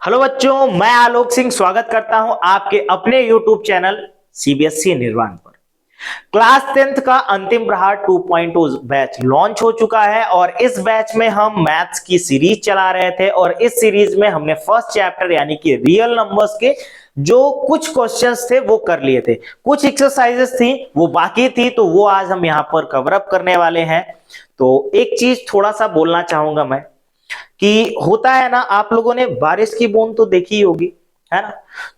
Hello बच्चों, मैं आलोक सिंह स्वागत करता हूं आपके अपने YouTube चैनल सीबीएसई निर्वाण पर। क्लास 10th का अंतिम प्रहार 2.0 बैच लॉन्च हो चुका है और इस बैच में हम मैथ्स की सीरीज चला रहे थे और इस सीरीज में हमने फर्स्ट चैप्टर यानी कि रियल नंबर्स के जो कुछ क्वेश्चंस थे वो कर लिए थे, कुछ एक्सरसाइजेस थी वो बाकी थी, तो वो आज हम यहां पर कवर अप करने वाले हैं। तो एक चीज थोड़ा सा बोलना चाहूंगा मैं कि होता है ना, आप लोगों ने बारिश की बूंद तो देखी होगी, है ना।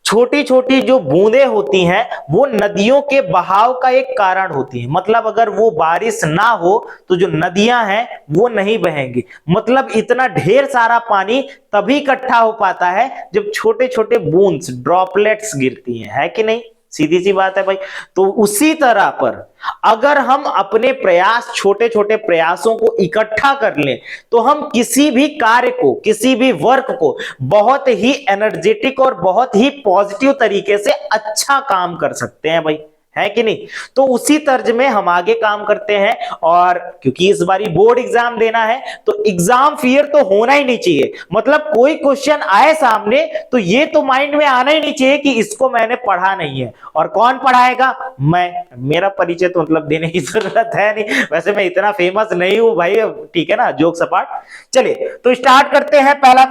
छोटी छोटी जो बूंदें होती हैं वो नदियों के बहाव का एक कारण होती है। मतलब अगर वो बारिश ना हो तो जो नदियां हैं वो नहीं बहेंगी। मतलब इतना ढेर सारा पानी तभी इकट्ठा हो पाता है जब छोटे छोटे बूंद ड्रॉपलेट्स गिरती हैं, है कि नहीं। सीधी सी बात है भाई। तो उसी तरह पर अगर हम अपने प्रयास, छोटे छोटे प्रयासों को इकट्ठा कर लें तो हम किसी भी कार्य को, किसी भी वर्क को बहुत ही एनर्जेटिक और बहुत ही पॉजिटिव तरीके से अच्छा काम कर सकते हैं भाई, है कि नहीं। तो उसी तर्ज में हम आगे काम करते हैं और क्योंकि इस बारी बोर्ड एग्जाम देना है तो एग्जाम फियर तो होना ही नहीं चाहिए। मतलब कोई क्वेश्चन आए सामने तो ये तो माइंड में आना ही नहीं चाहिए कि इसको मैंने पढ़ा नहीं है। और कौन पढ़ाएगा? मैं। मेरा परिचय तो मतलब देने की जरूरत है नहीं, वैसे मैं इतना फेमस नहीं हूं भाई, ठीक है ना, जोक सपाट। चलिए तो स्टार्ट करते हैं। पहला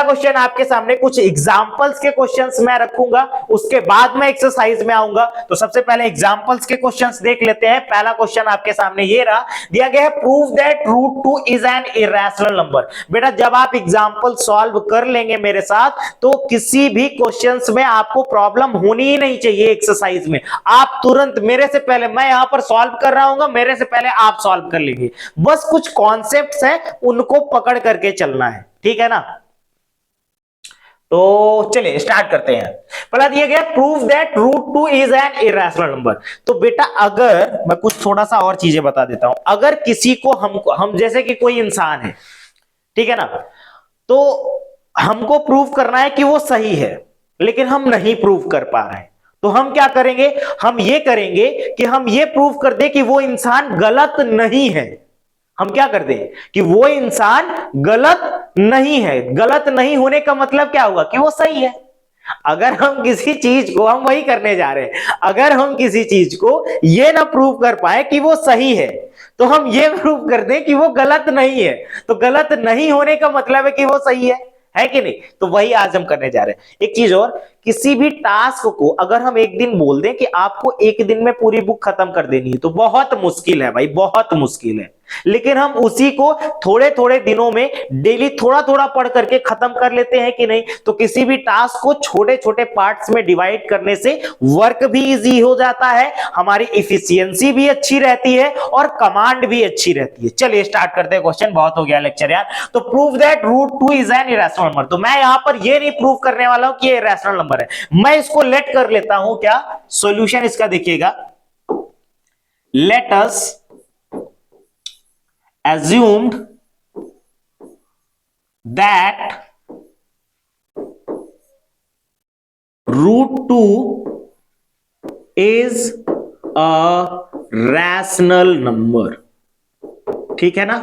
क्वेश्चन आपके सामने, कुछ एग्जांपल्स के क्वेश्चंस मैं रखूंगा, उसके बाद मैं एक्सरसाइज में आऊंगा। तो सबसे पहले एग्जांपल्स के क्वेश्चंस देख लेते हैं। पहला क्वेश्चन आपके सामने ये रहा, दिया गया है prove that √2 is an irrational number. बेटा जब आप एग्जांपल सॉल्व कर लेंगे मेरे साथ तो किसी भी क्वेश्चंस में आपको प्रॉब्लम होनी ही नहीं चाहिए। एक्सरसाइज में आप तुरंत मेरे से पहले, मैं यहां पर सॉल्व कर रहा हूं, मेरे से पहले आप सॉल्व कर लेंगे। बस कुछ कॉन्सेप्ट्स हैं उनको पकड़ करके चलना है, ठीक है ना। तो चलिए स्टार्ट करते हैं। पहला दिया गया prove that √2 is an irrational number. तो बेटा अगर मैं कुछ थोड़ा सा और चीजें बता देता हूं, अगर किसी को हम जैसे कि कोई इंसान है, ठीक है ना, तो हमको प्रूव करना है कि वो सही है लेकिन हम नहीं प्रूव कर पा रहे हैं, तो हम क्या करेंगे? हम ये करेंगे कि हम ये प्रूव कर दे कि वो इंसान गलत नहीं है। हम क्या कर दें कि वो इंसान गलत नहीं है। गलत नहीं होने का मतलब क्या हुआ कि वो सही है। अगर हम किसी चीज को, हम वही करने जा रहे हैं, अगर हम किसी चीज को ये ना प्रूव कर पाए कि वो सही है तो हम ये प्रूव कर दें कि वो गलत नहीं है। तो गलत नहीं होने का मतलब है कि वो सही है कि नहीं। तो वही आज हम करने जा रहे हैं। एक चीज और, किसी भी टास्क को अगर हम एक दिन बोल दें कि आपको एक दिन में पूरी बुक खत्म कर देनी है तो बहुत मुश्किल है भाई, बहुत मुश्किल है। लेकिन हम उसी को थोड़े थोड़े दिनों में डेली थोड़ा थोड़ा पढ़ करके खत्म कर लेते हैं कि नहीं। तो किसी भी टास्क को छोटे छोटे पार्ट्स में डिवाइड करने से वर्क भी इजी हो जाता है, हमारी इफिशियंसी भी अच्छी रहती है और कमांड भी अच्छी रहती है। चलिए स्टार्ट करते हैं। क्वेश्चन बहुत हो गया लेक्चर यार। तो prove that √2 is an irrational number. तो मैं यहां पर ये नहीं प्रूव करने वाला हूं कि ये इरेशनल नंबर है, मैं इसको लेट कर लेता हूं। क्या सॉल्यूशन इसका देखिएगा, let us assumed that √2 is a rational number, ठीक है ना।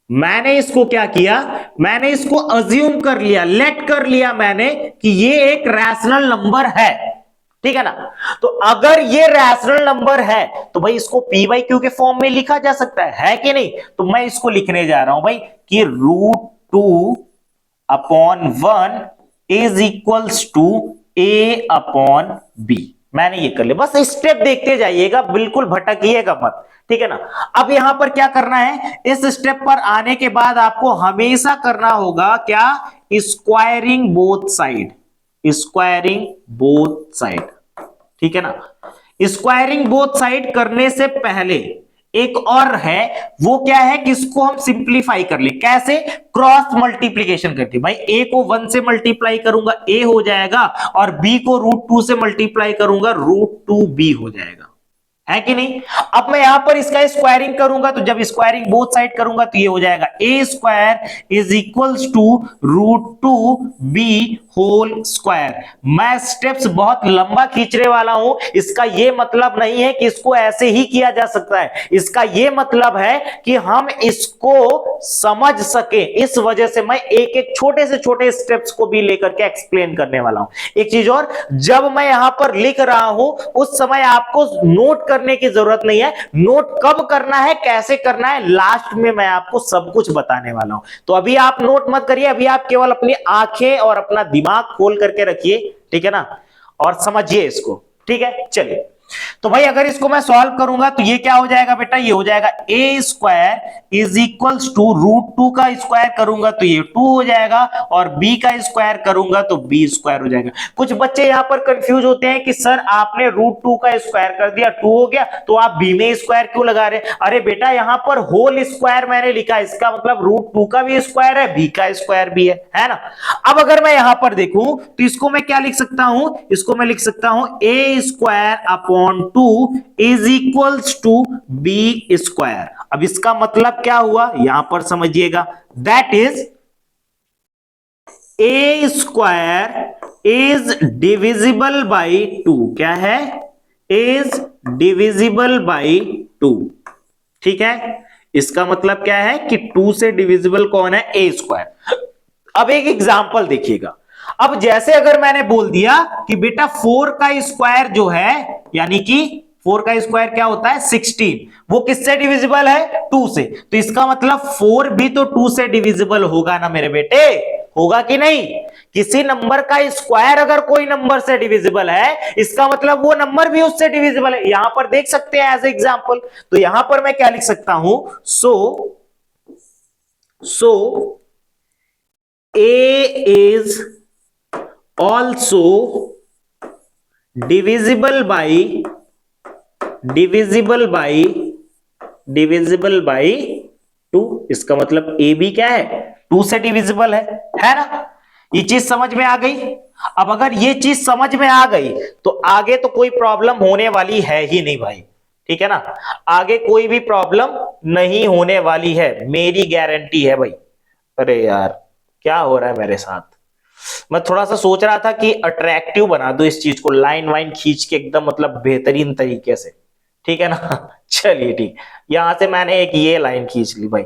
मैंने इसको क्या किया, मैंने इसको अज्यूम कर लिया, लेट कर लिया मैंने कि ये एक रैशनल नंबर है, ठीक है ना। तो अगर ये रैशनल नंबर है तो भाई इसको p/q के फॉर्म में लिखा जा सकता है कि नहीं। तो मैं इसको लिखने जा रहा हूं भाई कि √2/1 इज इक्वल्स टू a/b। मैंने ये कर लिया। बस स्टेप देखते जाइएगा, बिल्कुल भटकिएगा मत, ठीक है ना। अब यहां पर क्या करना है, इस स्टेप पर आने के बाद आपको हमेशा करना होगा क्या, squaring both side, squaring both side, ठीक है ना। स्क्वायरिंग बोथ साइड करने से पहले एक और है, वो क्या है कि इसको हम सिंप्लीफाई कर ले। कैसे? क्रॉस मल्टीप्लीकेशन करके। भाई a को 1 से मल्टीप्लाई करूंगा a हो जाएगा और b को √2 से मल्टीप्लाई करूंगा √2b हो जाएगा, है कि नहीं। अब मैं यहां पर इसका स्क्वायरिंग करूंगा, तो जब स्क्वायरिंग बोथ साइड करूंगा तो ये हो जाएगा A square is equals to √2b whole square. मैं स्टेप्स बहुत लंबा खींचने वाला हूं, इसका ये मतलब नहीं है कि इसको ऐसे ही किया जा सकता है, इसका ये मतलब है कि हम इसको समझ सके, इस वजह से मैं एक एक छोटे से छोटे स्टेप्स को भी लेकर के एक्सप्लेन करने वाला हूं। एक चीज और, जब मैं यहां पर लिख रहा हूं उस समय आपको नोट करने की जरूरत नहीं है, नोट कब करना है कैसे करना है लास्ट में मैं आपको सब कुछ बताने वाला हूं। तो अभी आप नोट मत करिए, अभी आप केवल अपनी आंखें और अपना दिमाग खोल करके रखिए, ठीक है ना, और समझिए इसको, ठीक है। चलिए, तो भाई अगर इसको मैं सॉल्व करूंगा तो ये क्या हो जाएगा बेटा, ये हो जाएगा A square is equals to √2 का स्क्वायर करूंगा तो ये 2 हो जाएगा, और बी का स्क्वायर करूंगा तो बी स्क्वायर हो जाएगा। कुछ बच्चे यहां पर कंफ्यूज होते हैं कि सर आपने √2 का स्क्वायर कर दिया 2 हो गया, तो आप बी में स्क्वायर क्यों लगा रहे हैं। अरे बेटा यहां पर होल स्क्वायर मैंने लिखा, इसका मतलब √2 का भी स्क्वायर है, बी का स्क्वायर भी है ना। अब अगर मैं यहां पर देखूं तो इसको मैं क्या लिख सकता हूं, इसको मैं लिख सकता हूं A square upon 2 is equals to B square. अब इसका मतलब क्या हुआ यहां पर समझिएगा, that is A square is divisible by 2। क्या है, इज डिविजिबल बाई 2, ठीक है। इसका मतलब क्या है कि 2 से डिविजिबल कौन है, ए स्क्वायर। अब एक एग्जांपल देखिएगा, अब जैसे अगर मैंने बोल दिया कि बेटा 4 का स्क्वायर जो है, यानी कि 4 का स्क्वायर क्या होता है 16, वो किससे डिविजिबल है 2 से, तो इसका मतलब 4 भी तो 2 से डिविजिबल होगा ना मेरे बेटे, होगा कि नहीं। किसी नंबर का स्क्वायर अगर कोई नंबर से डिविजिबल है, इसका मतलब वो नंबर भी उससे डिविजिबल है। यहां पर देख सकते हैं एज एग्जांपल, तो यहां पर मैं क्या लिख सकता हूं, सो A is also divisible by 2। इसका मतलब A भी क्या है 2 से डिविजिबल है ना। ये चीज समझ में आ गई। अब अगर ये चीज समझ में आ गई तो आगे तो कोई प्रॉब्लम होने वाली है ही नहीं भाई, ठीक है ना, आगे कोई भी प्रॉब्लम नहीं होने वाली है, मेरी गारंटी है भाई। अरे यार क्या हो रहा है मेरे साथ, मैं थोड़ा सा सोच रहा था कि अट्रैक्टिव बना दूं इस चीज को, लाइन वाइन खींच के एकदम मतलब बेहतरीन तरीके से, ठीक है ना। चलिए ठीक, यहां से मैंने एक ये लाइन खींच ली भाई,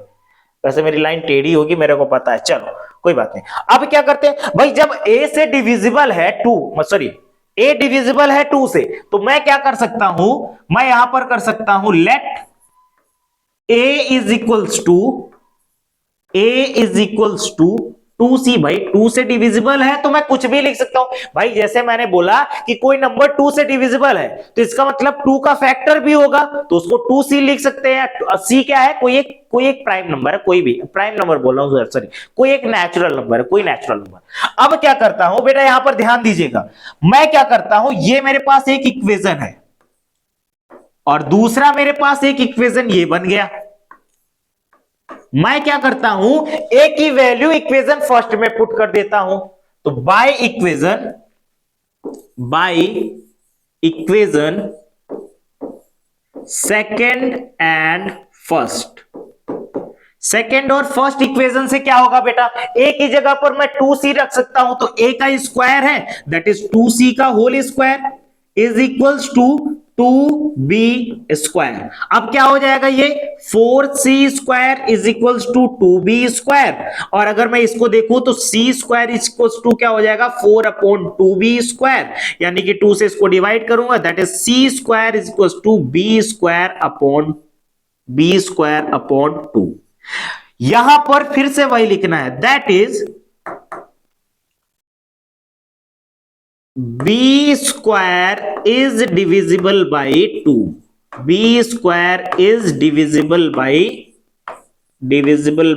वैसे मेरी लाइन टेढ़ी होगी मेरे को पता है, चलो कोई बात नहीं। अब क्या करते हैं भाई, जब ए से डिविजिबल है 2, सॉरी ए डिविजिबल है 2 से, तो मैं क्या कर सकता हूं, मैं यहां पर कर सकता हूं let A is equals to, A is equals to 2c। भाई 2 से डिविजिबल है तो मैं कुछ भी लिख सकता हूं भाई, जैसे मैंने बोला कि कोई नंबर 2 से डिविजिबल है तो इसका मतलब 2 का फैक्टर भी होगा, तो उसको 2c लिख सकते हैं। c क्या है, कोई एक प्राइम नंबर है, कोई भी प्राइम नंबर बोल रहा हूं सॉरी, कोई एक नेचुरल नंबर है, कोई नेचुरल नंबर। अब क्या करता हूं बेटा, यहां पर ध्यान दीजिएगा, मैं क्या करता हूं, ये मेरे पास एक इक्वेशन है और दूसरा मेरे पास एक इक्वेशन ये बन गया। मैं क्या करता हूं, ए की वैल्यू इक्वेशन फर्स्ट में पुट कर देता हूं, तो by equation second and first. Second और फर्स्ट इक्वेशन से क्या होगा बेटा, ए की जगह पर मैं 2c रख सकता हूं, तो ए का स्क्वायर है दैट इज 2c का whole square is equals to 2b square. अब क्या हो जाएगा, ये 4c square is equals to 2b square, और अगर मैं इसको देखूं तो c square is equals to क्या हो जाएगा 4 अपॉन 2b स्क्वायर, यानी कि 2 से इसको डिवाइड करूंगा that is c square is equals to b square upon 2। यहां पर फिर से वही लिखना है, that is b square is divisible by 2, b square is divisible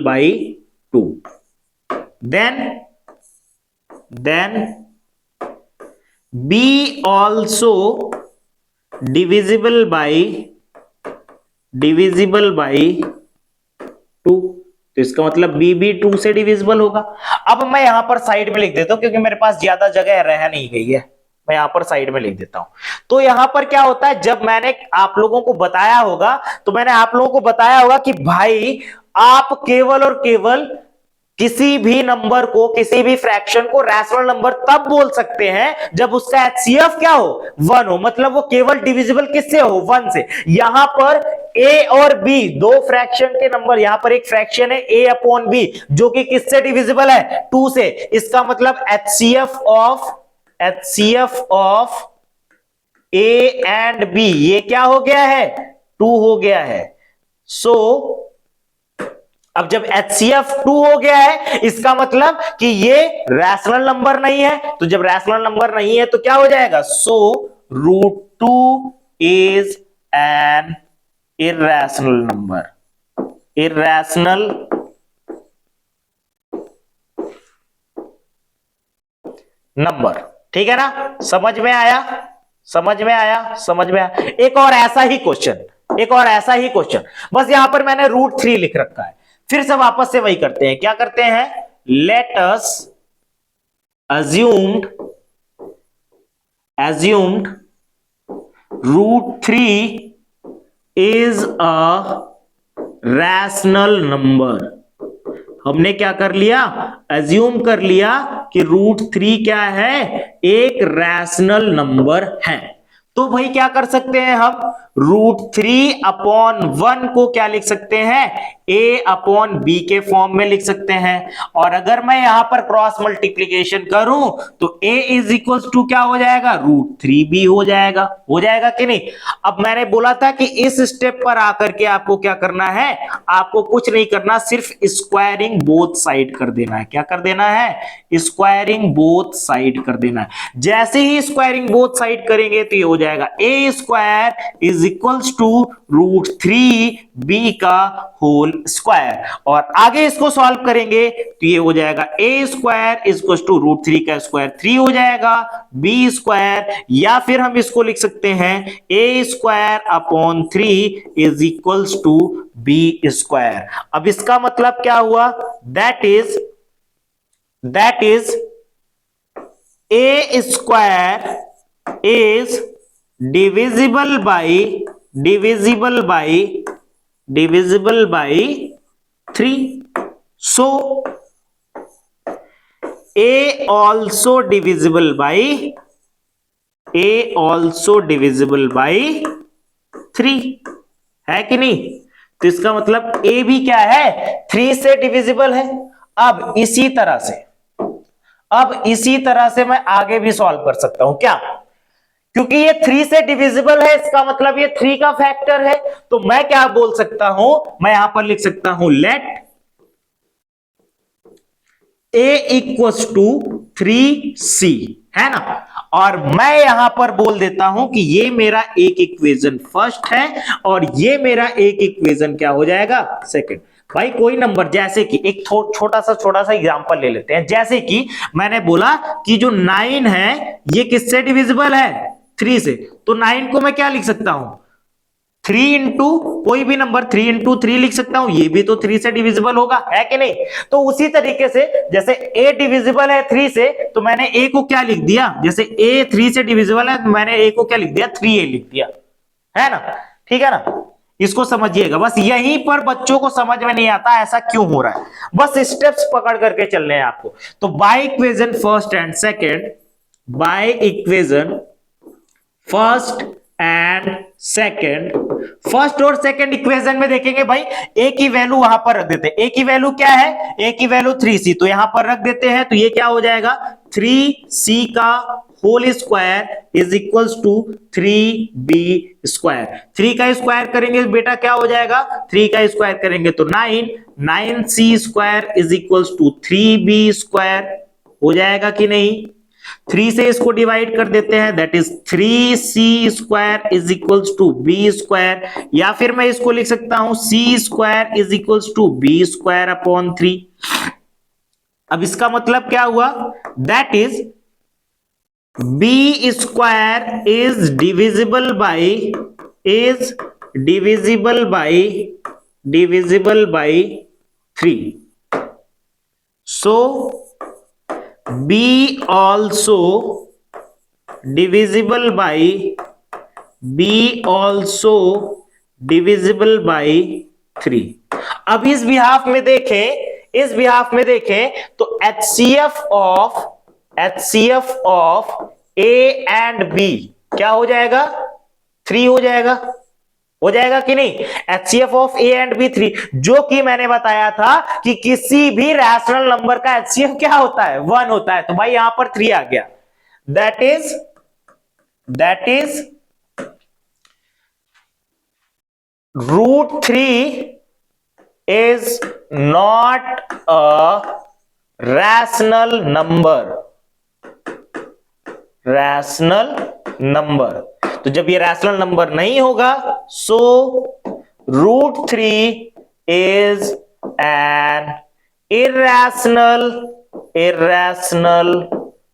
by 2, then b also divisible by 2, तो इसका मतलब b भी 2 से डिविजिबल होगा। अब मैं यहां पर साइड में लिख देता हूं क्योंकि मेरे पास ज्यादा जगह रह नहीं गई है, मैं यहां पर साइड में लिख देता हूं। तो यहां पर क्या होता है, जब मैंने आप लोगों को बताया होगा, तो मैंने आप लोगों को बताया होगा कि भाई आप केवल और केवल किसी भी नंबर को, किसी भी फ्रैक्शन को रैशनल नंबर तब बोल सकते हैं जब उसका एचसीएफ क्या हो, 1 हो, मतलब वो केवल डिविजिबल किससे हो, 1 से। यहां पर ए और बी दो फ्रैक्शन के नंबर, यहां पर एक फ्रैक्शन है ए अपॉन बी जो कि किससे डिविजिबल है, 2 से। इसका मतलब HCF of A and B ये क्या हो गया है, 2 हो गया है। सो अब जब HCF 2 हो गया है, इसका मतलब कि ये रैशनल नंबर नहीं है। तो जब रैशनल नंबर नहीं है तो क्या हो जाएगा, सो √2 is N irrational number, irrational number. ठीक है ना, समझ में आया, समझ में आया, समझ में आया। एक और ऐसा ही क्वेश्चन, एक और ऐसा ही क्वेश्चन, बस यहां पर मैंने √3 लिख रखा है। फिर से वापस से वही करते हैं, क्या करते हैं, let us assumed √3 is a rational number। हमने क्या कर लिया, अज्यूम कर लिया कि √3 क्या है, एक रैशनल नंबर है। तो भाई क्या कर सकते हैं हम, √3/1 को क्या लिख सकते हैं, a/b के फॉर्म में लिख सकते हैं। और अगर मैं यहां पर क्रॉस मल्टीप्लीकेशन करूं तो a इज इक्वल टू क्या हो जाएगा, √3b हो जाएगा, हो जाएगा कि नहीं। अब मैंने बोला था कि इस स्टेप पर आकर के आपको क्या करना है, आपको कुछ नहीं करना, सिर्फ स्क्वायरिंग बोथ साइड कर देना है। क्या कर देना है, स्क्वायरिंग बोथ साइड कर देना है। जैसे ही स्क्वायरिंग बोथ साइड करेंगे तो ये हो जाएगा a² is equals to √3b का होल स्क्वायर। और आगे इसको सॉल्व करेंगे तो ये हो जाएगा a² इज इक्वल्स टू √3 का स्क्वायर 3 हो जाएगा, b², या फिर हम इसको लिख सकते हैं a²/3 is equals to b²। अब इसका मतलब क्या हुआ, that is a² is divisible by 3। So a also divisible by 3 है कि नहीं। तो इसका मतलब a भी क्या है, 3 से डिविजिबल है। अब इसी तरह से मैं आगे भी सॉल्व कर सकता हूं क्या, क्योंकि ये 3 से डिविजिबल है, इसका मतलब ये 3 का फैक्टर है। तो मैं क्या बोल सकता हूं, मैं यहां पर लिख सकता हूं late a equals to 3c, है ना। और मैं यहां पर बोल देता हूं कि ये मेरा एक इक्वेशन फर्स्ट है और ये मेरा एक इक्वेशन क्या हो जाएगा, सेकंड। भाई कोई नंबर, जैसे कि एक छोटा सा एग्जांपल ले लेते हैं। जैसे कि मैंने बोला कि जो 9 है ये किससे डिविजिबल है, 3 से। तो 9 को मैं क्या लिख सकता हूं, 3 इंटू कोई भी नंबर 3 इंटू 3 लिख सकता हूं, ये भी तो 3 से डिविजिबल होगा, है कि नहीं। तो उसी तरीके से जैसे a डिविजिबल है 3 से, तो मैंने a को क्या लिख दिया, जैसे a 3 से डिविजिबल है तो मैंने a को क्या लिख दिया, 3a लिख दिया, है ना। ठीक है ना, इसको समझिएगा। बस यहीं पर बच्चों को समझ में नहीं आता ऐसा क्यों हो रहा है, बस स्टेप्स पकड़ करके चलने हैं आपको। तो bye equation first and second, bye equation first and second, first और सेकंड इक्वेशन में देखेंगे भाई a की वैल्यू वहां पर रख देते हैं। a की वैल्यू क्या है, a की वैल्यू 3c, तो यहां पर रख देते हैं। तो ये क्या हो जाएगा, 3c का whole square is equals to 3b²। 3 का स्क्वायर करेंगे बेटा क्या हो जाएगा, 3 का स्क्वायर करेंगे तो 9c² is equals to 3b² हो जाएगा कि नहीं। 3 से इसको डिवाइड कर देते हैं, that is 3c² is equals to b², या फिर मैं इसको लिख सकता हूं c² is equals to b²/3। अब इसका मतलब क्या हुआ, that is b² is divisible by 3। So b also divisible by b also divisible by 3। अब इस बिहाफ में देखें तो HCF of A and B क्या हो जाएगा? 3 हो जाएगा कि नहीं? HCF of A and B 3, जो कि मैंने बताया था कि किसी भी रैशनल नंबर का HCF क्या होता है? 1 होता है। तो भाई यहां पर 3 आ गया। That is √3 is not a rational number। तो जब ये रैशनल नंबर नहीं होगा, सो √3 is an irrational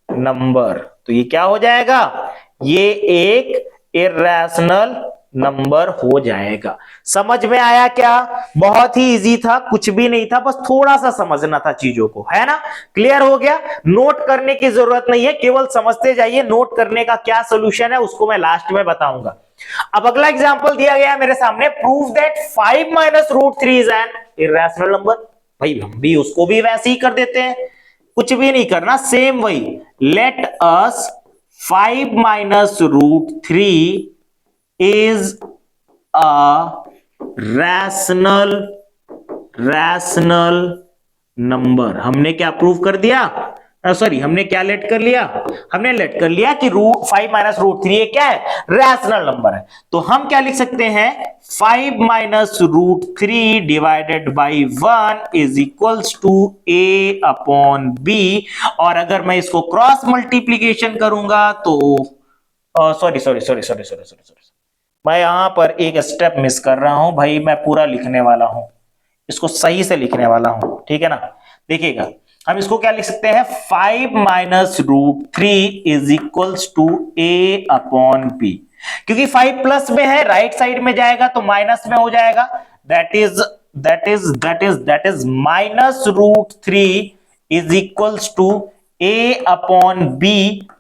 number। तो ये क्या हो जाएगा? ये एक इर्रेशनल नंबर हो जाएगा। समझ में आया क्या? बहुत ही इजी था, कुछ भी नहीं था, बस थोड़ा सा समझना था चीजों को, है ना? क्लियर हो गया? नोट करने की जरूरत नहीं है, केवल समझते जाइए। नोट करने का क्या सोल्यूशन है उसको मैं लास्ट में बताऊंगा। अब अगला एग्जांपल दिया गया मेरे सामने, prove that 5 - √3 is an irrational number. भाई हम भी उसको भी वैसे ही कर देते हैं, कुछ भी नहीं करना, सेम वही। Let us 5 - √3 is a rational number। हमने क्या प्रूव कर दिया? हमने क्या लेट कर लिया? हमने लेट कर लिया कि 5 - √3 ये क्या है? रैशनल नंबर है। तो हम क्या लिख सकते हैं? 5 - √3 divided by 1 is equals to A upon B। और अगर मैं इसको क्रॉस मल्टीप्लीकेशन करूंगा तो सॉरी, मैं यहां पर एक स्टेप मिस कर रहा हूं भाई, मैं पूरा लिखने वाला हूं, इसको सही से लिखने वाला हूं, ठीक है ना? देखिएगा, हम इसको क्या लिख सकते हैं? 5 - √3 is equals to A upon B। क्योंकि 5 प्लस में है, राइट साइड में जाएगा तो माइनस में हो जाएगा। That is -√3 is equals to A upon B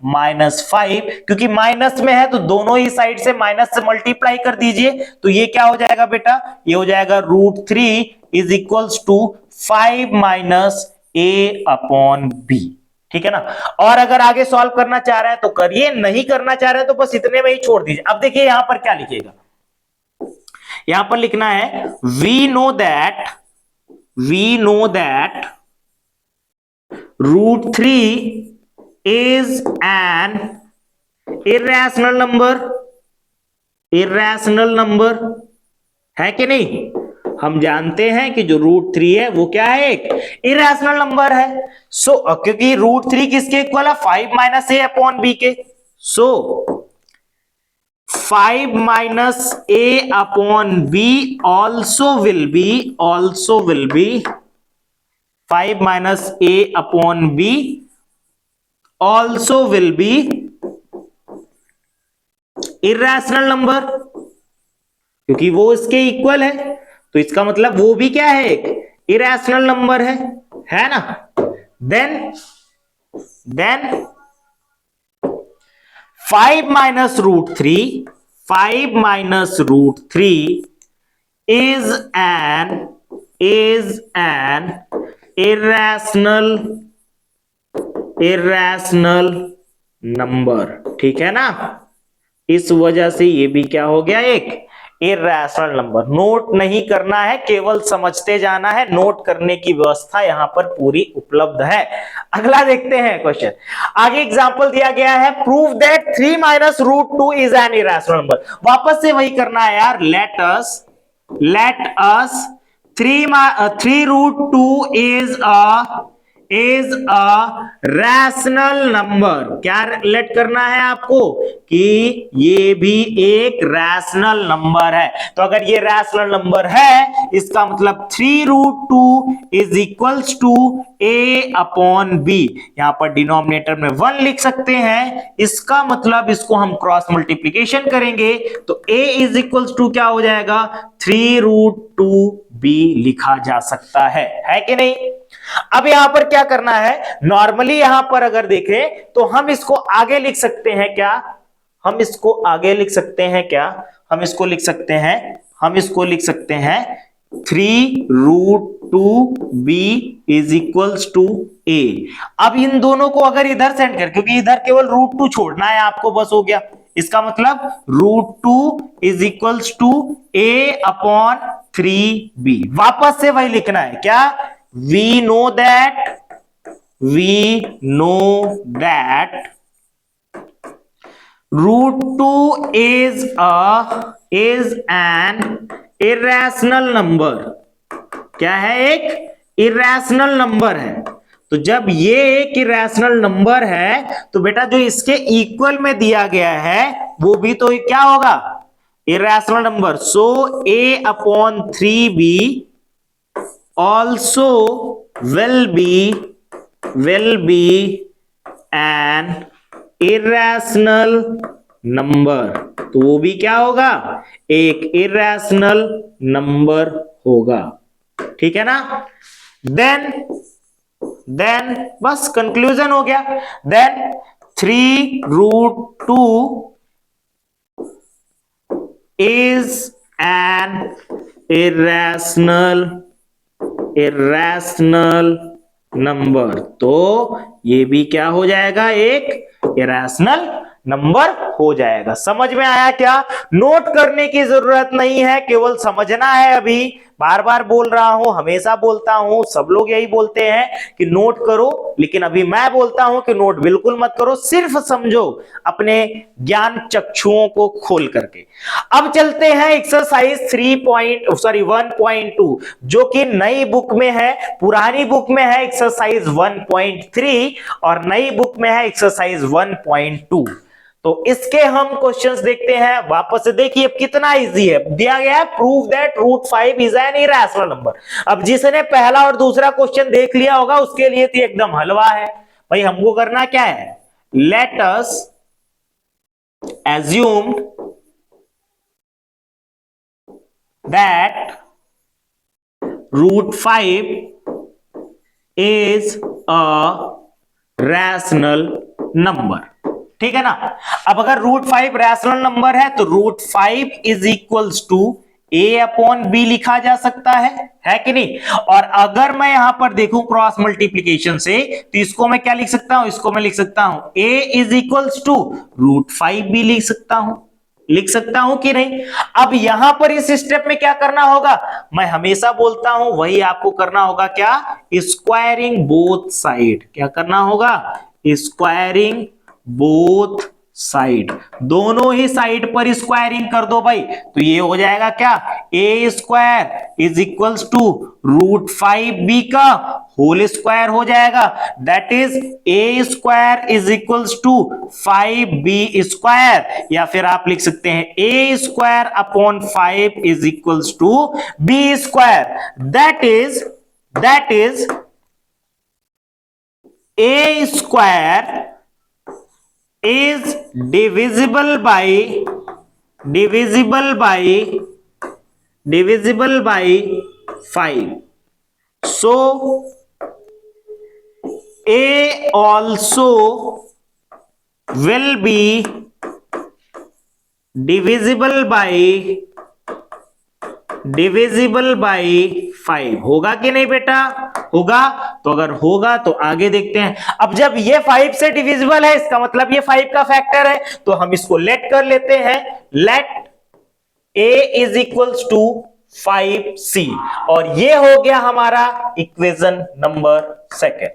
-5। क्योंकि माइनस में है तो दोनों ही साइड से माइनस से मल्टीप्लाई कर दीजिए, तो ये क्या हो जाएगा बेटा? ये हो जाएगा √3 is equals to 5 - A upon B, ठीक है ना? और अगर आगे सॉल्व करना चाह रहे हैं तो करिए, नहीं करना चाह रहे हैं तो बस इतने में ही छोड़ दीजिए। अब देखिए यहां पर क्या लिखिएगा, यहां पर लिखना है we know that √3 is an irrational number है कि नहीं? हम जानते हैं कि जो √3 है वो क्या है? एक इरेशनल नंबर है। सो क्योंकि √3 किसके इक्वल है? 5 - A अपॉन B के। सो 5 - A upon B also will be 5 - A upon B also will be irrational number, क्योंकि वो इसके इक्वल है, तो इसका मतलब वो भी क्या है? एक इरेशनल नंबर है ना? Then 5 - √3 is an irrational number, ठीक है ना? इस वजह से ये भी क्या हो गया? एक इर्रेशनल नंबर। नोट नहीं करना है, केवल समझते जाना है। नोट करने की व्यवस्था यहां पर पूरी उपलब्ध है। अगला देखते हैं क्वेश्चन। आगे एग्जांपल दिया गया है, prove that 3 - √2 is an irrational number. वापस से वही करना है यार। Let us 3 √2 is a rational number. क्या लेट करना है आपको? कि ये भी एक रैशनल नंबर है। तो अगर ये रैशनल नंबर है, इसका मतलब 3 √2 is equals to A upon B। यहां पर डिनोमिनेटर में 1 लिख सकते हैं, इसका मतलब इसको हम क्रॉस मल्टीप्लीकेशन करेंगे तो A इज इक्वल्स टू क्या हो जाएगा? 3 √2B लिखा जा सकता है कि नहीं? अब यहां पर क्या करना है, नॉर्मली यहां पर अगर देखें तो हम इसको आगे लिख सकते हैं क्या, हम इसको आगे लिख सकते हैं क्या, हम इसको लिख सकते हैं, हम इसको लिख सकते हैं 3√2b is equals to a। अब इन दोनों को अगर इधर सेंड कर, क्योंकि इधर केवल √2 छोड़ना है आपको, बस हो गया। इसका मतलब √2 is equals to a upon 3b। वापस से वही लिखना है क्या, we know that √2 is an irrational number। क्या है, एक इरेशनल नंबर है। तो जब ये एक इरेशनल नंबर है तो बेटा जो इसके इक्वल में दिया गया है वो भी तो क्या होगा, irrational number. So a upon 3b also will be an irrational number। तो वो भी क्या होगा, एक irrational number होगा, ठीक है ना। देन बस कंक्लूजन हो गया। Then 3√2 is an irrational number. तो ये भी क्या हो जाएगा, एक इरेशनल नंबर हो जाएगा। समझ में आया क्या, नोट करने की जरूरत नहीं है, केवल समझना है। अभी बार बार बोल रहा हूं, हमेशा बोलता हूं, सब लोग यही बोलते हैं कि नोट करो, लेकिन अभी मैं बोलता हूं कि नोट बिल्कुल मत करो, सिर्फ समझो अपने ज्ञान चक्षुओं को खोल करके। अब चलते हैं एक्सरसाइज 1.2 जो कि नई बुक में है, पुरानी बुक में है एक्सरसाइज 1.3 और नई बुक में है एक्सरसाइज 1.2। तो इसके हम क्वेश्चंस देखते हैं। वापस से देखिए कितना इजी है, दिया गया है prove that √5 is an irrational number. अब जिसने पहला और दूसरा क्वेश्चन देख लिया होगा उसके लिए तो एकदम हलवा है भाई। हमको करना क्या है, let us assume that √5 is a rational number, ठीक है ना। अब अगर √5 रैशनल नंबर है तो √5 is equals to a upon b लिखा जा सकता है कि नहीं। और अगर मैं यहां पर देखूं क्रॉस मल्टीप्लीकेशन से तो इसको मैं क्या लिख सकता हूं, इसको मैं लिख सकता हूं a इज इक्वल्स टू √5 भी लिख सकता हूं कि नहीं। अब यहां पर इस स्टेप में क्या करना होगा, मैं हमेशा बोलता हूं वही आपको करना होगा, क्या, स्क्वायरिंग बोथ साइड। क्या करना होगा, स्क्वायरिंग बोथ साइड, दोनों ही साइड पर स्क्वायरिंग कर दो भाई। तो ये हो जाएगा क्या, a square is equals to √5b का होल स्क्वायर हो जाएगा। That is a square is equals to 5b square, या फिर आप लिख सकते हैं a square upon 5 is equals to b square. That is a square is divisible by 5. So a also will be divisible by 5। होगा कि नहीं बेटा, होगा। तो अगर होगा तो आगे देखते हैं। अब जब ये 5 से डिविजिबल है इसका मतलब ये 5 का फैक्टर है, तो हम इसको लेट कर लेते हैं। Let a is equals to 5c, और ये हो गया हमारा इक्वेशन नंबर सेकंड।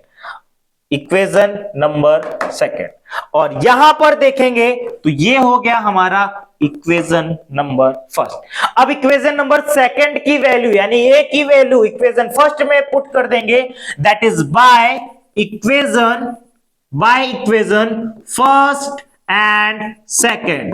और यहां पर देखेंगे तो ये हो गया हमारा इक्वेशन नंबर फर्स्ट। अब इक्वेशन नंबर सेकंड की वैल्यू यानी a की वैल्यू इक्वेशन फर्स्ट में पुट कर देंगे। That is by equation first and second.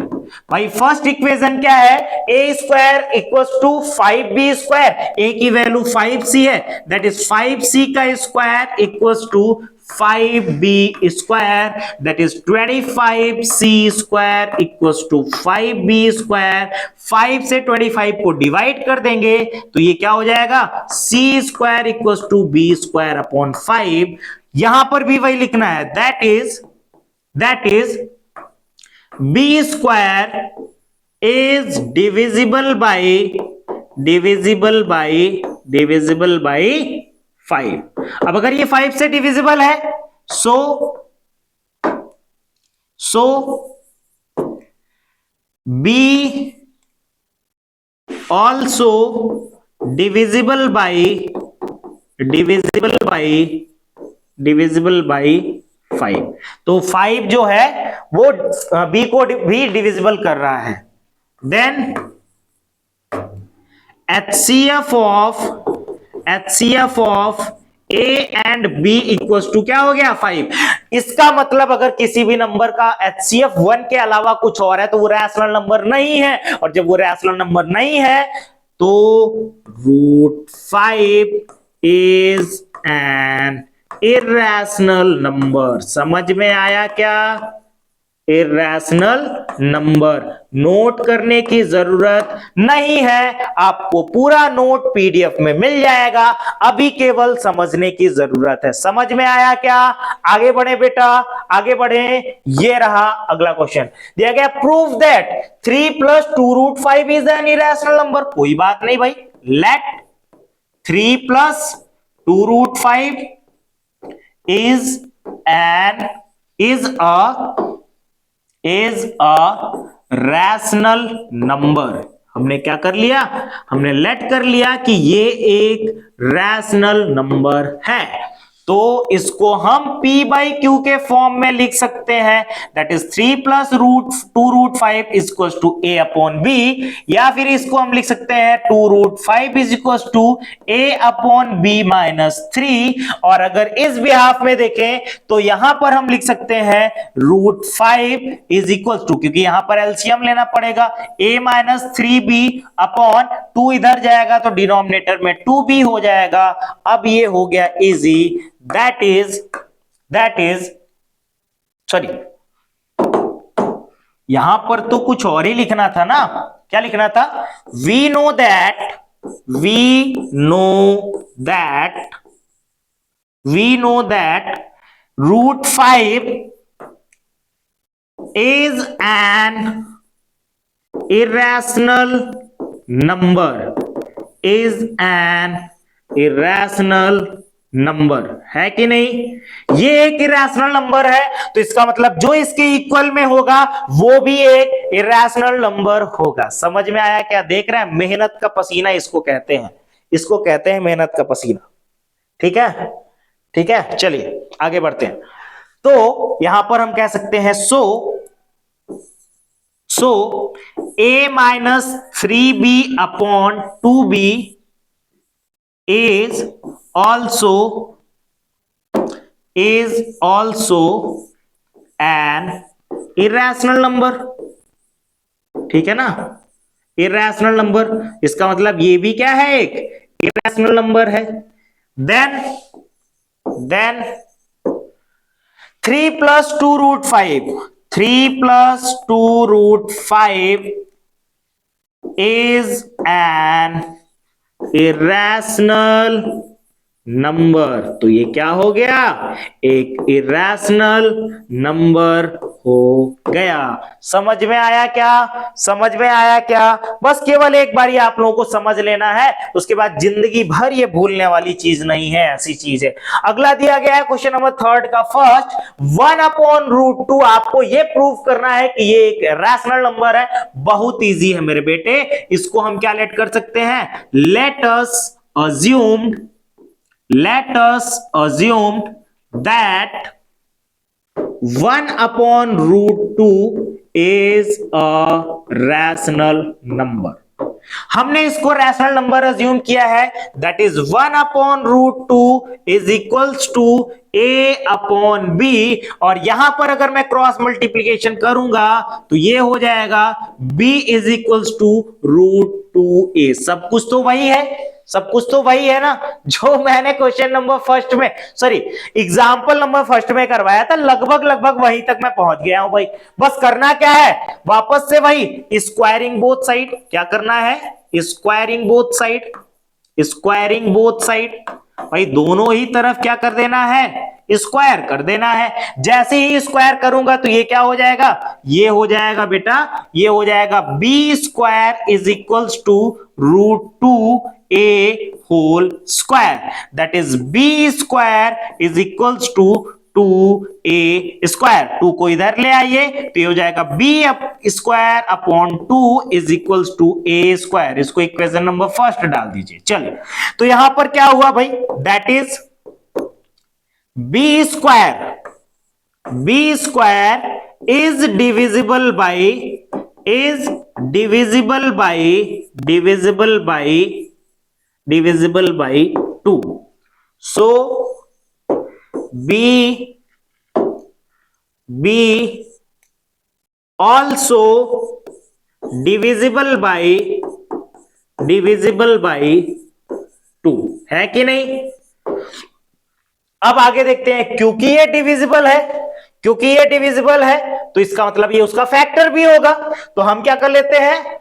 भाई फर्स्ट इक्वेशन क्या है, a square equals to 5b square, a की वैल्यू 5c है, दैट इज 5c का square equals to 5b square that is 25c square equals to 5b square. 5 से 25 को divide कर देंगे तो ये क्या हो जाएगा, c square equals to b square upon 5। यहां पर भी वही लिखना है, that is b square is divisible by 5। अब अगर ये 5 से डिविजिबल है सो b also divisible by 5। तो 5 जो है वो b को भी डिविजिबल कर रहा है। Then HCF of a and b equals to क्या हो गया 5। इसका मतलब अगर किसी भी नंबर का HCF 1 के अलावा कुछ और है तो वो रैशनल नंबर नहीं है, और जब वो रैशनल नंबर नहीं है तो √5 इज एन इर्रेशनल नंबर। समझ में आया क्या, इर्रेशनल नंबर। नोट करने की जरूरत नहीं है, आपको पूरा नोट पीडीएफ में मिल जाएगा, अभी केवल समझने की जरूरत है। समझ में आया क्या, आगे बढ़े बेटा, आगे बढ़े। ये रहा अगला क्वेश्चन दिया गया, prove that 3 + 2√5 is an irrational number. कोई बात नहीं भाई, late 3 + 2√5 is a rational number। हमने क्या कर लिया, हमने लेट कर लिया कि ये एक रैशनल नंबर है, तो इसको हम p बाई क्यू के फॉर्म में लिख सकते हैं, that is 3 + 2√5 equals to a upon b, या फिर इसको हम लिख सकते हैं 2√5 is equals to a upon b minus 3। और अगर इस बिहाफ में देखें तो यहां पर हम लिख सकते हैं √5 इज इक्वल्स टू, क्योंकि यहां पर एलसीएम लेना पड़ेगा, a माइनस 3b अपॉन 2 इधर जाएगा तो डिनोमिनेटर में 2b हो जाएगा। अब ये हो गया इजी, that is सॉरी, यहां पर तो कुछ और ही लिखना था ना, क्या लिखना था, we know that √5 is an irrational number है कि नहीं। ये एक इरेशनल नंबर है तो इसका मतलब जो इसके इक्वल में होगा वो भी एक इरेशनल नंबर होगा। समझ में आया क्या, देख रहे हैं, मेहनत का पसीना इसको कहते हैं, मेहनत का पसीना। ठीक है, चलिए आगे बढ़ते हैं। तो यहां पर हम कह सकते हैं सो a minus 3b upon 2b is also an irrational number। ठीक है ना, irrational नंबर, इसका मतलब ये भी क्या है, एक irrational नंबर है। then 3 + 2√5 is an irrational number. तो ये क्या हो गया, एक इरेशनल नंबर हो गया। समझ में आया क्या, बस केवल एक बार आप लोगों को समझ लेना है, उसके बाद जिंदगी भर ये भूलने वाली चीज नहीं है, ऐसी चीज है। अगला दिया गया है क्वेश्चन नंबर 3 का फर्स्ट, 1/√2। आपको ये प्रूव करना है कि ये एक रैशनल नंबर है। बहुत इजी है मेरे बेटे, इसको हम क्या लेट कर सकते हैं, let us assume that 1/√2 is a rational number। हमने इसको रैशनल नंबर अज्यूम किया है, that is 1/√2 is equals to a upon b, और यहां पर अगर मैं क्रॉस मल्टीप्लीकेशन करूंगा तो ये हो जाएगा b is equals to √2a। सब कुछ तो वही है, सब कुछ तो वही है ना जो मैंने क्वेश्चन नंबर फर्स्ट में, सॉरी, एग्जाम्पल नंबर फर्स्ट में करवाया था, लगभग लगभग वहीं तक मैं पहुंच गया हूं भाई। बस करना क्या है, वापस से वही स्क्वायरिंग बोथ साइड, क्या करना है, squaring both side, squaring both side, भाई दोनों ही तरफ क्या कर देना है, स्क्वायर कर देना है। जैसे ही स्क्वायर करूंगा तो ये क्या हो जाएगा, ये हो जाएगा बेटा, ये हो जाएगा B square is equals to √2a whole square, that is B square is equals to 2a square. 2 को इधर ले आइए तो ये हो जाएगा b square upon 2 is equals to a square. इसको इक्वेशन नंबर फर्स्ट डाल दीजिए। चलिए, तो यहां पर क्या हुआ भाई, that is b square is divisible by 2। So B also divisible by 2 है कि नहीं। अब आगे देखते हैं, क्योंकि ये डिविजिबल है तो इसका मतलब ये उसका फैक्टर भी होगा। तो हम क्या कर लेते हैं,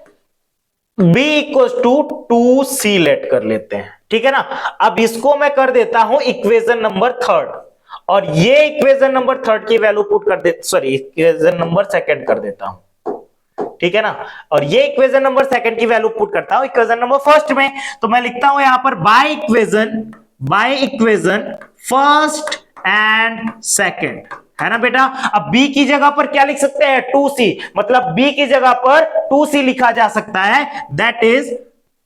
b equals to 2c late कर लेते हैं, ठीक है ना। अब इसको मैं कर देता हूं इक्वेशन नंबर थर्ड, और ये इक्वेशन नंबर थर्ड की वैल्यू पुट कर दे, सॉरी इक्वेशन नंबर सेकंड कर देता हूं, ठीक है ना। और ये इक्वेशन नंबर सेकंड की वैल्यू पुट करता हूं इक्वेशन नंबर फर्स्ट में। तो मैं लिखता हूं यहां पर bye equation first and second, है ना बेटा। अब b की जगह पर क्या लिख सकते हैं, 2c, मतलब b की जगह पर 2c लिखा जा सकता है, दैट इज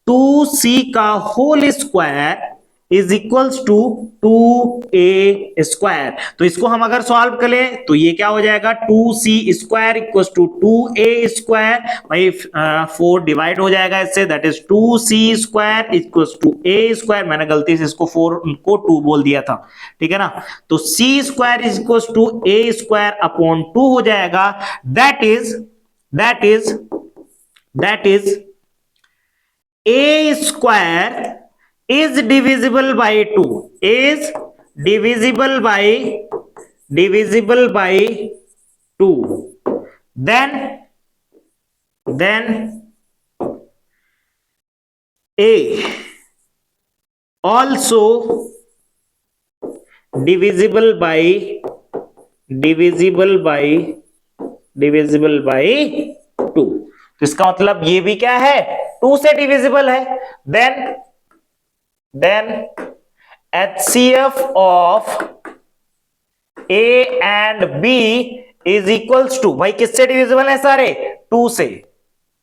2c का whole square is equals to 2a square. तो इसको हम अगर सॉल्व करें तो ये क्या हो जाएगा, 2c square equals to 2a square, भाई 4 डिवाइड हो जाएगा इससे, that is 2c square equals to a square. मैंने गलती से इसको 4 को 2 बोल दिया था, ठीक है ना। तो c square is equals to a square upon 2 हो जाएगा, that is a square is divisible by 2, is divisible by 2, then a also divisible by 2। तो इसका मतलब ये भी क्या है, 2 से डिविजिबल है। then HCF of A and B is equals to, भाई किससे डिविजिबल है सारे, 2 से,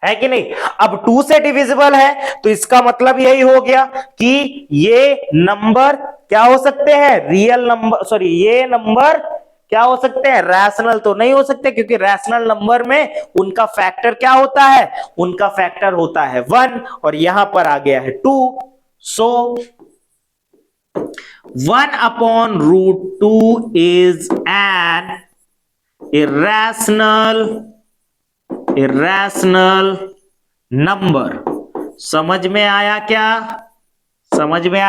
है कि नहीं। अब 2 से डिविजिबल है तो इसका मतलब यही हो गया कि ये नंबर क्या हो सकते हैं, रियल नंबर, सॉरी ये नंबर क्या हो सकते हैं, रैशनल तो नहीं हो सकते, क्योंकि रैशनल नंबर में उनका फैक्टर क्या होता है, उनका फैक्टर होता है 1, और यहां पर आ गया है 2। So 1 upon √2 is an irrational number। समझ में आया क्या, समझ में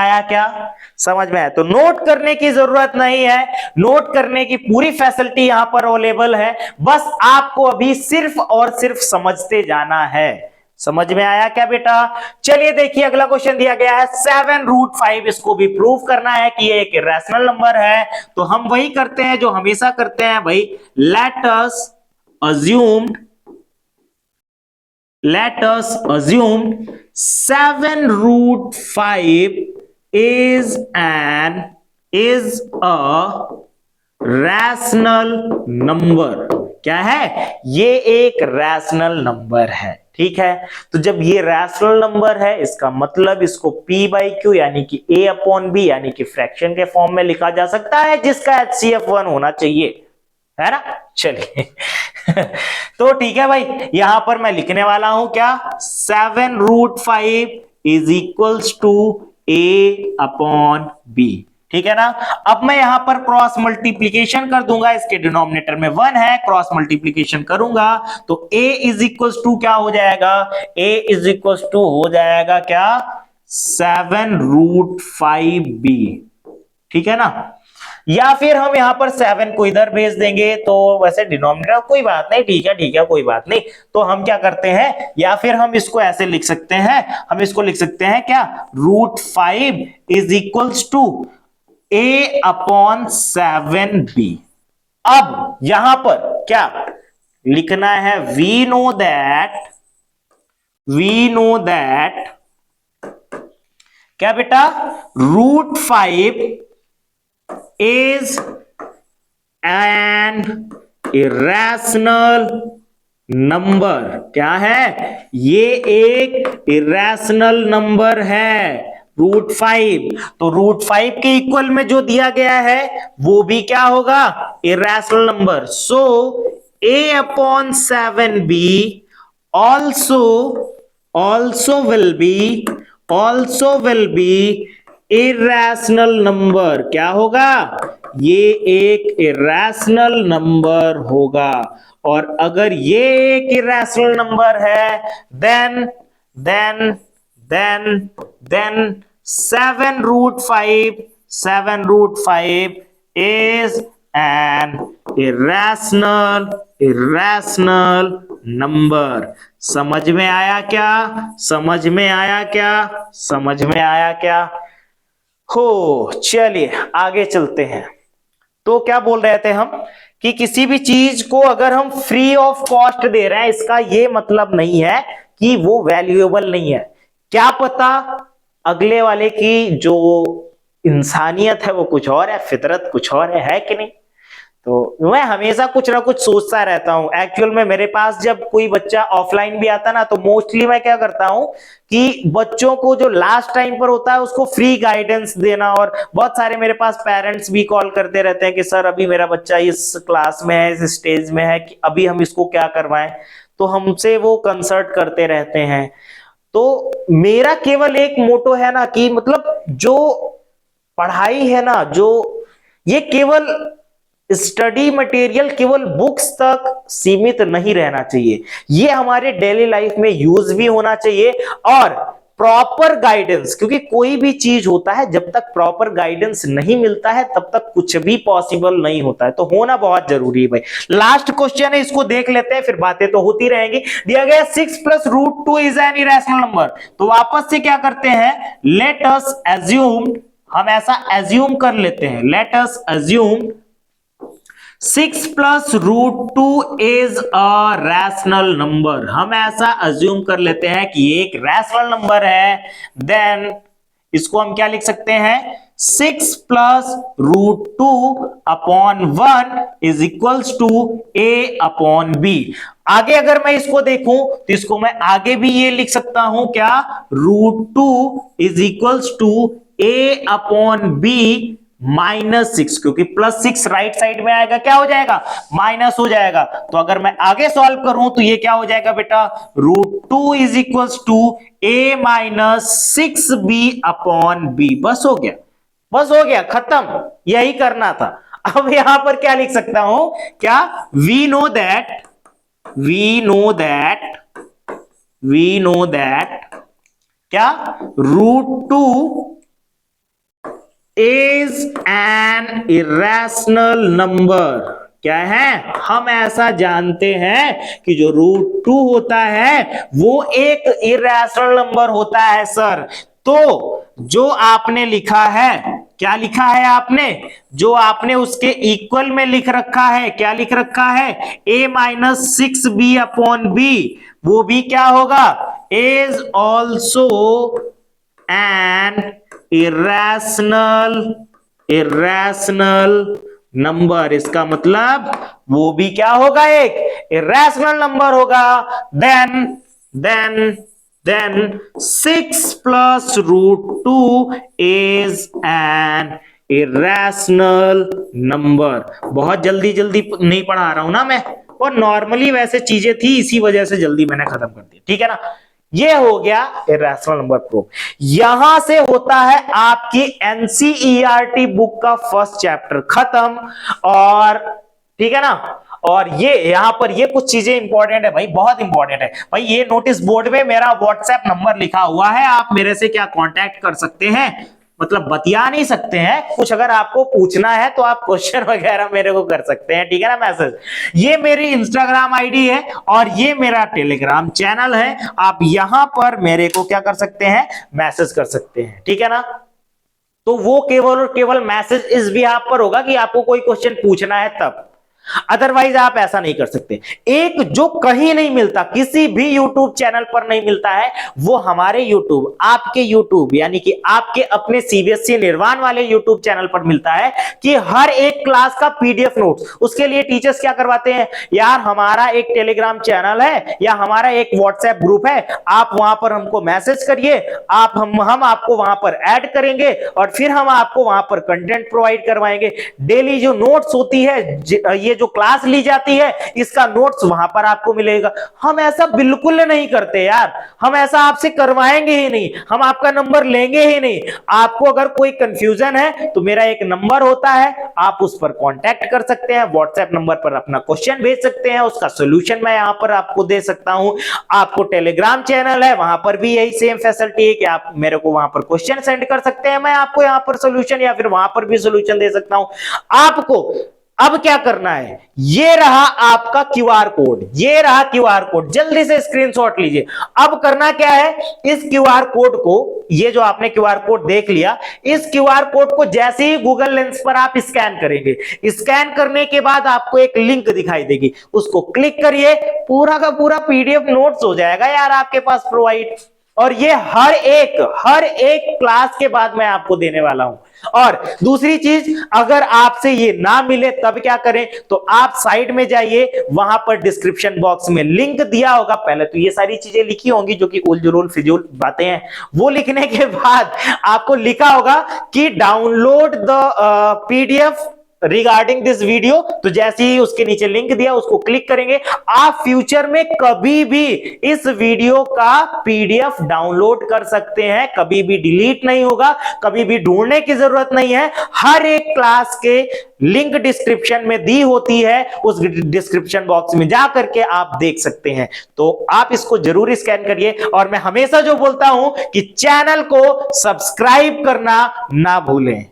आया तो नोट करने की जरूरत नहीं है, नोट करने की पूरी फैसिलिटी यहां पर अवेलेबल है, बस आपको अभी सिर्फ और सिर्फ समझते जाना है। समझ में आया क्या बेटा। चलिए देखिए अगला क्वेश्चन दिया गया है 7√5, इसको भी प्रूव करना है कि ये एक इरेशनल नंबर है। तो हम वही करते हैं जो हमेशा करते हैं भाई, let us assume 7√5 is a rational number. क्या है, ये एक रैशनल नंबर है, ठीक है। तो जब ये रैशनल नंबर है, इसका मतलब इसको p/q यानी कि a अपॉन b यानी कि फ्रैक्शन के फॉर्म में लिखा जा सकता है, जिसका HCF 1 होना चाहिए, है ना। चलिए तो ठीक है भाई, यहां पर मैं लिखने वाला हूं क्या, 7√5 is equals to a upon b, ठीक है ना। अब मैं यहां पर क्रॉस मल्टीप्लीकेशन कर दूंगा, इसके डिनोमिनेटर में 1 है, क्रॉस मल्टीप्लीकेशन करूंगा तो a इज इक्वल्स टू क्या हो जाएगा, a इज इक्वल्स टू हो जाएगा क्या, 7√5b, ठीक है ना। या फिर हम यहां पर 7 को इधर भेज देंगे, तो वैसे डिनोमिनेटर कोई बात नहीं, ठीक है कोई बात नहीं। तो हम क्या करते हैं, या फिर हम इसको ऐसे लिख सकते हैं, हम इसको लिख सकते हैं क्या, √5 इज इक्वल्स टू a/7b। अब यहां पर क्या लिखना है, वी नो दैट क्या बेटा, √5 is an irrational number। क्या है, ये एक irrational number है √5। तो √5 के इक्वल में जो दिया गया है वो भी क्या होगा, irrational number। So a/7b also will be irrational number. क्या होगा, ये एक इरेशनल नंबर होगा। और अगर ये एक इरेशनल नंबर है, then 7√5 is an irrational number. समझ में आया क्या, समझ में आया क्या हो। चलिए आगे चलते हैं। तो क्या बोल रहे थे हम, कि किसी भी चीज को अगर हम फ्री ऑफ कॉस्ट दे रहे हैं, इसका ये मतलब नहीं है कि वो वैल्यूएबल नहीं है। क्या पता अगले वाले की जो इंसानियत है वो कुछ और है, फितरत कुछ और है कि नहीं। तो मैं हमेशा कुछ ना कुछ सोचता रहता हूं। एक्चुअल में मेरे पास जब कोई बच्चा ऑफलाइन भी आता ना, तो मोस्टली मैं क्या करता हूं कि बच्चों को जो लास्ट टाइम पर होता है उसको फ्री गाइडेंस देना। और बहुत सारे मेरे पास पेरेंट्स भी कॉल करते रहते हैं कि सर अभी मेरा बच्चा इस क्लास में है, इस स्टेज में है, कि अभी हम इसको क्या करवाएं। तो हमसे वो कंसल्ट करते रहते हैं। तो मेरा केवल एक मोटो है ना, कि मतलब जो पढ़ाई है ना, जो ये केवल स्टडी मटेरियल, केवल बुक्स तक सीमित नहीं रहना चाहिए। ये हमारे डेली लाइफ में यूज भी होना चाहिए। और प्रॉपर गाइडेंस, क्योंकि कोई भी चीज होता है जब तक प्रॉपर गाइडेंस नहीं मिलता है तब तक कुछ भी पॉसिबल नहीं होता है। तो होना बहुत जरूरी है भाई। लास्ट क्वेश्चन है, इसको देख लेते हैं, फिर बातें तो होती रहेंगी। दिया गया 6 + √2 इज एन इरेशनल नंबर। तो वापस से क्या करते हैं, लेट अस एज्यूम, हम ऐसा एज्यूम कर लेते हैं, let us assume 6 + √2 is a rational number. हम ऐसा अज्यूम कर लेते हैं कि ये एक रैशनल नंबर है। देन इसको हम क्या लिख सकते हैं, 6 + √2/1 इज इक्वल्स टू a/b। आगे अगर मैं इसको देखूं तो इसको मैं आगे भी ये लिख सकता हूं, क्या, √2 इज इक्वल्स टू a/b -6, क्योंकि +6 राइट साइड में आएगा, क्या हो जाएगा, माइनस हो जाएगा। तो अगर मैं आगे सॉल्व करूं तो ये क्या हो जाएगा बेटा, √2 is equals to a - 6b/b। बस हो गया, खत्म, यही करना था। अब यहां पर क्या लिख सकता हूं, क्या, वी नो दैट क्या, √2 इज एन इरेशनल नंबर। क्या है, हम ऐसा जानते हैं कि जो √2 होता है वो एक इरेशनल नंबर होता है सर। तो जो आपने लिखा है, क्या लिखा है आपने, जो आपने उसके इक्वल में लिख रखा है, क्या लिख रखा है, a - 6b/b, वो भी क्या होगा, is also an irrational number. इसका मतलब वो भी क्या होगा, एक इरेशनल नंबर होगा। Then 6 + √2 is an irrational number. बहुत जल्दी नहीं पढ़ा रहा हूं ना मैं, और नॉर्मली वैसे चीजें थी, इसी वजह से जल्दी मैंने खत्म कर दिया, ठीक है ना। ये हो गया इरेशनल नंबर प्रूफ। यहां से होता है आपकी एनसीईआरटी बुक का फर्स्ट चैप्टर खत्म। और ठीक है ना, और ये यहाँ पर ये कुछ चीजें इंपॉर्टेंट है भाई, बहुत इंपॉर्टेंट है भाई। ये नोटिस बोर्ड में मेरा व्हाट्सएप नंबर लिखा हुआ है, आप मेरे से क्या कांटेक्ट कर सकते हैं, मतलब बतिया नहीं सकते हैं, कुछ अगर आपको पूछना है तो आप क्वेश्चन वगैरह मेरे को कर सकते हैं, ठीक है ना। मैसेज, ये मेरी इंस्टाग्राम आईडी है और ये मेरा टेलीग्राम चैनल है, आप यहां पर मेरे को क्या कर सकते हैं, मैसेज कर सकते हैं, ठीक है ना। तो वो केवल और केवल मैसेज इस भी आप पर होगा कि आपको कोई क्वेश्चन पूछना है तब, अदरवाइज आप ऐसा नहीं कर सकते। एक जो कहीं नहीं मिलता, किसी भी YouTube चैनल पर नहीं मिलता है, वो हमारे YouTube, आपके YouTube यानी कि आपके अपने CBSE निर्वाण वाले YouTube चैनल पर मिलता है कि हर एक क्लास का PDF नोट्स। उसके लिए टीचर्स क्या करवाते हैं यार, हमारा एक टेलीग्राम चैनल है या हमारा एक व्हाट्सएप ग्रुप है, आप वहां पर हमको मैसेज करिए, हम आपको वहां पर ऐड करेंगे और फिर हम आपको वहां पर कंटेंट प्रोवाइड करवाएंगे। डेली जो नोट्स होती है, ये जो क्लास ली जाती है, इसका नोट्स वहां पर आपको मिलेगा। हम ऐसा बिल्कुल नहीं करते यार, हम ऐसा आपसे करवाएंगे ही नहीं, हम आपका नंबर लेंगे ही नहीं। आपको अगर कोई कंफ्यूजन है तो मेरा एक नंबर होता है, आप उस पर कांटेक्ट कर सकते हैं, व्हाट्सएप नंबर पर अपना क्वेश्चन भेज सकते हैं, उसका सॉल्यूशन मैं यहां पर आपको दे सकता हूं। आपको टेलीग्राम चैनल है, वहां पर भी यही सेम फैसिलिटी है कि आप मेरे को वहां पर क्वेश्चन सेंड कर सकते हैं, मैं आपको यहां पर सॉल्यूशन या फिर वहां पर भी सॉल्यूशन दे सकता हूं। आपको अब क्या करना है, ये रहा आपका क्यूआर कोड, ये रहा क्यूआर कोड, जल्दी से स्क्रीनशॉट लीजिए। अब करना क्या है, इस क्यूआर कोड को, ये जो आपने क्यूआर कोड देख लिया, इस क्यूआर कोड को जैसे ही गूगल लेंस पर आप स्कैन करेंगे, स्कैन करने के बाद आपको एक लिंक दिखाई देगी, उसको क्लिक करिए, पूरा का पूरा पीडीएफ नोट्स हो जाएगा यार आपके पास प्रोवाइड। और ये हर एक क्लास के बाद मैं आपको देने वाला हूं। और दूसरी चीज, अगर आपसे ये ना मिले तब क्या करें, तो आप साइड में जाइए, वहां पर डिस्क्रिप्शन बॉक्स में लिंक दिया होगा, पहले तो ये सारी चीजें लिखी होंगी जो कि उलझुल फिजूल बातें हैं, वो लिखने के बाद आपको लिखा होगा कि download the PDF regarding this video. तो जैसे ही उसके नीचे लिंक दिया, उसको क्लिक करेंगे, आप फ्यूचर में कभी भी इस वीडियो का पीडीएफ डाउनलोड कर सकते हैं, कभी भी डिलीट नहीं होगा, कभी भी ढूंढने की जरूरत नहीं है। हर एक क्लास के लिंक डिस्क्रिप्शन में दी होती है, उस डिस्क्रिप्शन बॉक्स में जा करके आप देख सकते हैं। तो आप इसको जरूर स्कैन करिए। और मैं हमेशा जो बोलता हूं कि चैनल को सब्सक्राइब करना ना भूलें।